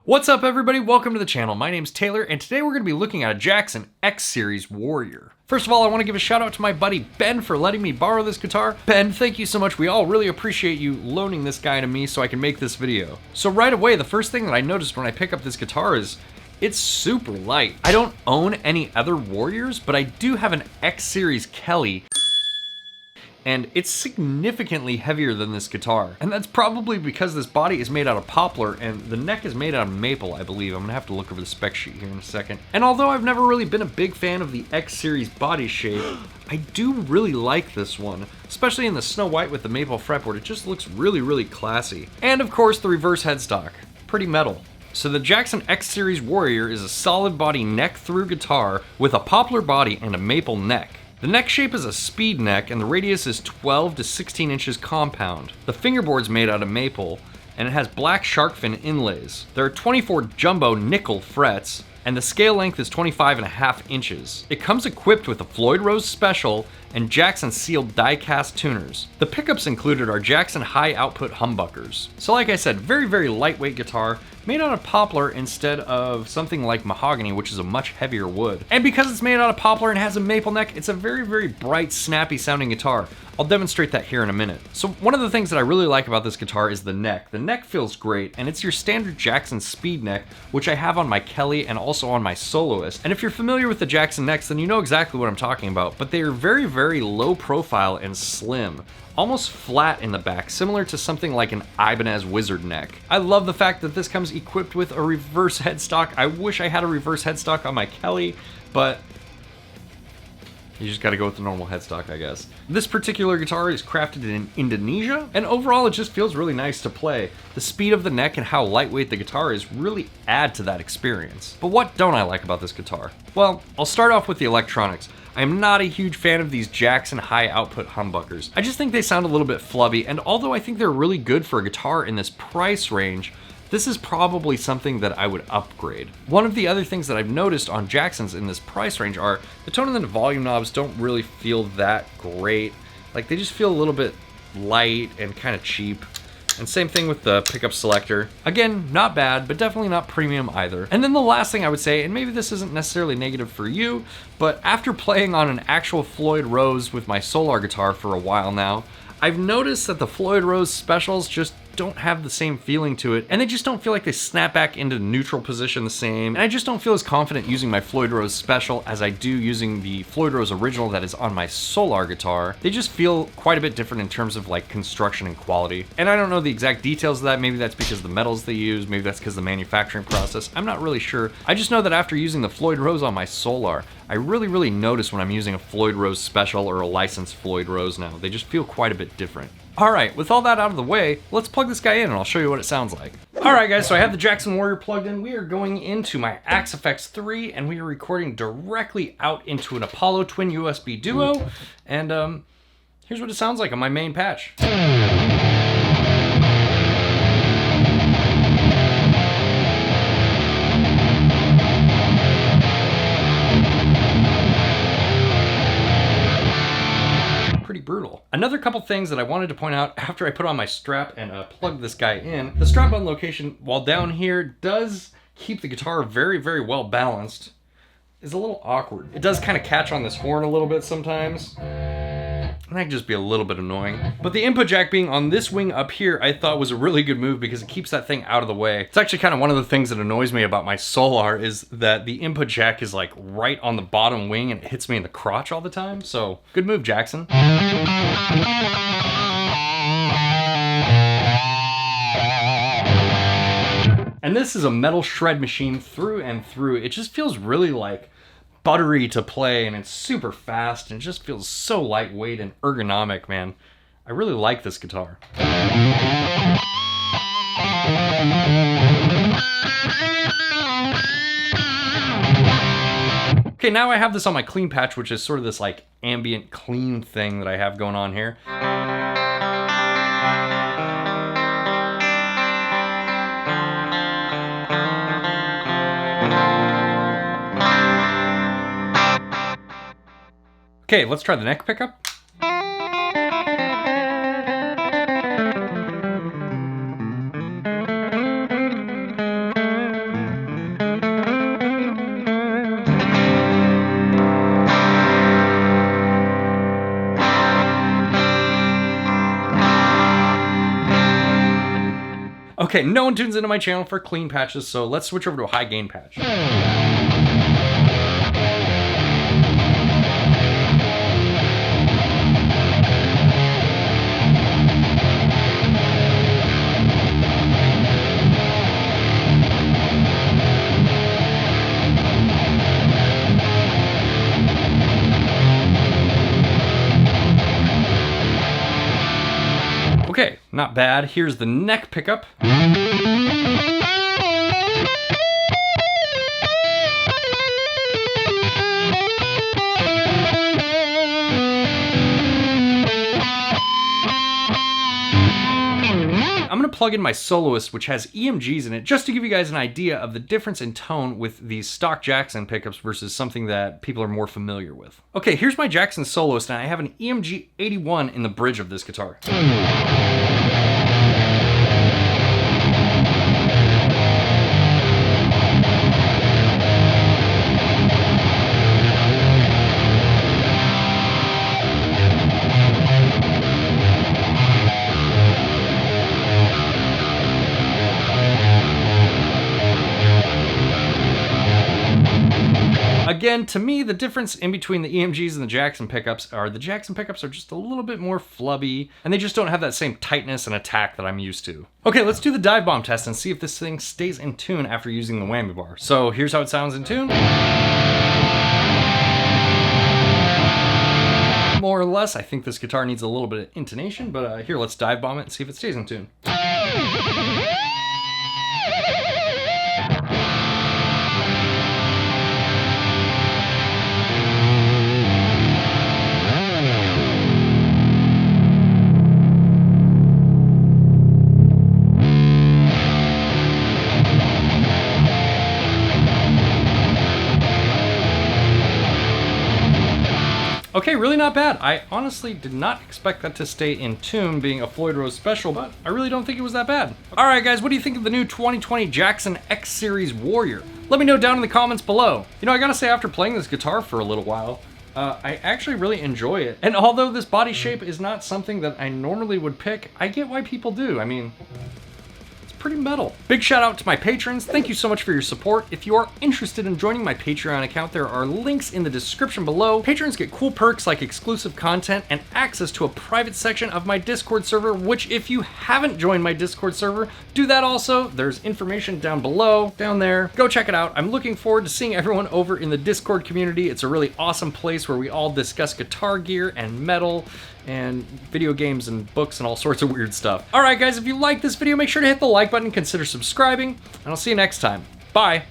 What's up everybody, welcome to the channel. My name's Taylor and today we're going to be looking at a Jacson X Series Warrior. First of all, I want to give a shout out to my buddy Ben for letting me borrow this guitar. Ben, thank you so much. We all really appreciate you loaning this guy to me so I can make this video. So right away, the first thing that I noticed when I pick up this guitar is it's super light. I don't own any other Warriors, but I do have an X Series Kelly, and it's significantly heavier than this guitar. And that's probably because this body is made out of poplar and the neck is made out of maple, I believe. I'm gonna have to look over the spec sheet here in a second. And although I've never really been a big fan of the X Series body shape, I do really like this one, especially in the snow white with the maple fretboard. It just looks really, really classy. And of course, the reverse headstock, pretty metal. So the Jacson X Series Warrior is a solid body neck through guitar with a poplar body and a maple neck. The neck shape is a speed neck and the radius is 12 to 16 inches compound. The fingerboard's made out of maple and it has black shark fin inlays. There are 24 jumbo nickel frets and the scale length is 25.5 inches. It comes equipped with a Floyd Rose Special and Jacson sealed die-cast tuners. The pickups included are Jacson high output humbuckers. So like I said, very, very lightweight guitar made out of poplar instead of something like mahogany, which is a much heavier wood. And because it's made out of poplar and has a maple neck, it's a very, very bright, snappy sounding guitar. I'll demonstrate that here in a minute. So one of the things that I really like about this guitar is the neck. The neck feels great, and it's your standard Jacson speed neck, which I have on my Kelly and also on my Soloist. And if you're familiar with the Jacson necks, then you know exactly what I'm talking about, but they are very, very low profile and slim. Almost flat in the back, similar to something like an Ibanez Wizard neck. I love the fact that this comes equipped with a reverse headstock. I wish I had a reverse headstock on my Kelly, but you just gotta go with the normal headstock, I guess. This particular guitar is crafted in Indonesia, and overall it just feels really nice to play. The speed of the neck and how lightweight the guitar is really add to that experience. But what don't I like about this guitar? Well, I'll start off with the electronics. I am not a huge fan of these Jacson high output humbuckers. I just think they sound a little bit flubby, and although I think they're really good for a guitar in this price range, this is probably something that I would upgrade. One of the other things that I've noticed on Jacksons in this price range are the tone and the volume knobs don't really feel that great. Like, they just feel a little bit light and kind of cheap. And same thing with the pickup selector. Again, not bad, but definitely not premium either. And then the last thing I would say, and maybe this isn't necessarily negative for you, but after playing on an actual Floyd Rose with my Solar guitar for a while now, I've noticed that the Floyd Rose Specials just don't have the same feeling to it, and they just don't feel like they snap back into neutral position the same, and I just don't feel as confident using my Floyd Rose Special as I do using the Floyd Rose Original that is on my Solar guitar. They just feel quite a bit different in terms of like construction and quality, and I don't know the exact details of that. Maybe that's because of the metals they use, maybe that's because of the manufacturing process. I'm not really sure. I just know that after using the Floyd Rose on my Solar, I really notice when I'm using a Floyd Rose Special or a licensed Floyd Rose now. They just feel quite a bit different. Alright, with all that out of the way, let's plug this guy in and I'll show you what it sounds like. Alright guys, so I have the Jacson Warrior plugged in. We are going into my Axe FX 3 and we are recording directly out into an Apollo Twin USB Duo. And here's what it sounds like on my main patch. Brutal. Another couple things that I wanted to point out after I put on my strap and plug this guy in. The strap on location, while down here, does keep the guitar very, very well balanced. Is a little awkward. It does kind of catch on this horn a little bit sometimes, and that can just be a little bit annoying. But the input jack being on this wing up here, I thought was a really good move because it keeps that thing out of the way. It's actually kind of one of the things that annoys me about my Solar is that the input jack is like right on the bottom wing and it hits me in the crotch all the time. So good move, Jacson. And this is a metal shred machine through and through. It just feels really like buttery to play, and it's super fast and it just feels so lightweight and ergonomic, man. I really like this guitar. Okay, now I have this on my clean patch, which is sort of this like ambient clean thing that I have going on here. Okay, let's try the neck pickup. Okay, no one tunes into my channel for clean patches, so let's switch over to a high gain patch. Okay, not bad. Here's the neck pickup. I'm gonna plug in my soloist, which has EMGs in it, just to give you guys an idea of the difference in tone with these stock Jacson pickups versus something that people are more familiar with. Okay, here's my Jacson soloist, and I have an EMG 81 in the bridge of this guitar. Again, to me, the difference in between the EMGs and the Jacson pickups are the Jacson pickups are just a little bit more flubby, and they just don't have that same tightness and attack that I'm used to. Okay, let's do the dive bomb test and see if this thing stays in tune after using the whammy bar. So here's how it sounds in tune. More or less, I think this guitar needs a little bit of intonation, but here, let's dive bomb it and see if it stays in tune. Okay, really not bad. I honestly did not expect that to stay in tune, being a Floyd Rose special, but I really don't think it was that bad. All right, guys, what do you think of the new 2020 Jacson X Series Warrior? Let me know down in the comments below. You know, I gotta say, after playing this guitar for a little while, I actually really enjoy it. And although this body shape is not something that I normally would pick, I get why people do. I mean, pretty metal. Big shout out to my patrons. Thank you so much for your support. If you are interested in joining my Patreon account, there are links in the description below. Patrons get cool perks like exclusive content and access to a private section of my Discord server, which if you haven't joined my Discord server, do that also. There's information down below, down there. Go check it out. I'm looking forward to seeing everyone over in the Discord community. It's a really awesome place where we all discuss guitar gear and metal and video games and books and all sorts of weird stuff. All right, guys, if you like this video, make sure to hit the like button, consider subscribing, and I'll see you next time. Bye.